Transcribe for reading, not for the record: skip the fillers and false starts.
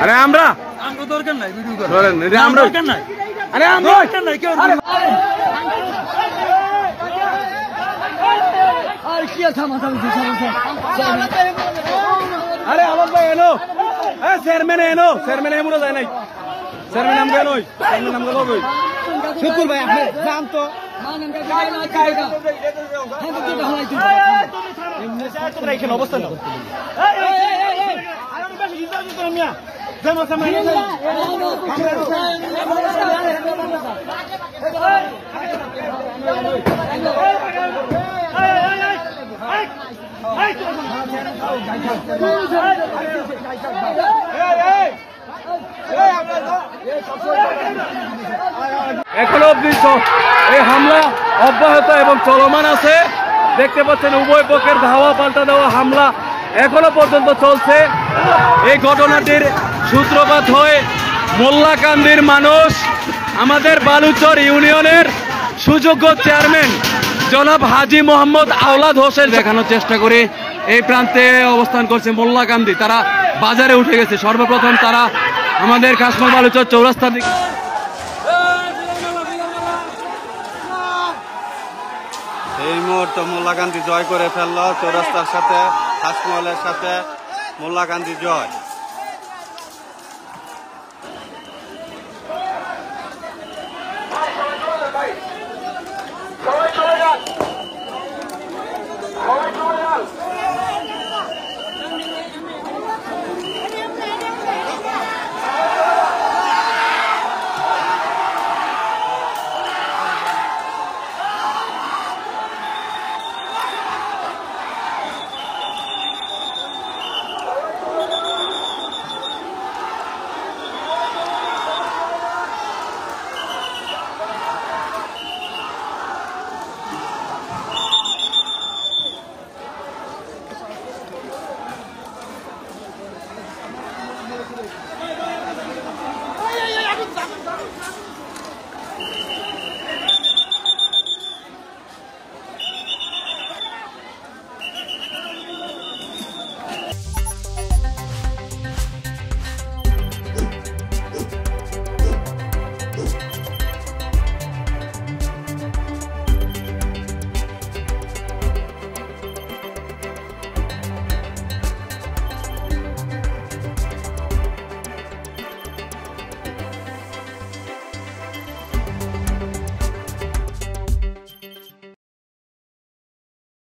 আরে আমরা দরকার নাই ভিডিও করার। ধরেন আমরা দরকার নাই। আরে আমরা দরকার নাই কেউ। আর কি আছে মাথা পিছু আরে আমার ভাই এনো চেয়ারম্যান এনো চেয়ারম্যান এমন যায় নাই চেয়ারম্যান নাম কেন চেয়ারম্যান নাম গেল কই শুকুর ভাই আপনি জান তো এখানে অবস্থা না এখনো অব্দি এই হামলা অব্যাহত এবং চলমান আছে। দেখতে পাচ্ছেন উভয় পক্ষের ধাওয়া পাল্টা দেওয়া হামলা এখনো পর্যন্ত চলছে। এই ঘটনাটির সূত্রপাত হয় মোল্লাকান্দির মানুষ আমাদের বালুচর ইউনিয়নের সুযোগ্য চেয়ারম্যান জনাব হাজী মোহাম্মদ আওলাদ হোসেন দেখানোর চেষ্টা করে এই প্রান্তে অবস্থান করছে মোল্লাকান্দি। তারা বাজারে উঠে গেছে। সর্বপ্রথম তারা আমাদের কাশমাল বালুচর চৌরাস্তা দিকে এই মুহূর্তে মোল্লাকান্দি জয় করে ফেললো চৌরাস্তার সাথে, তাজমহলের সাথে মোল্লাকান্দি জয়।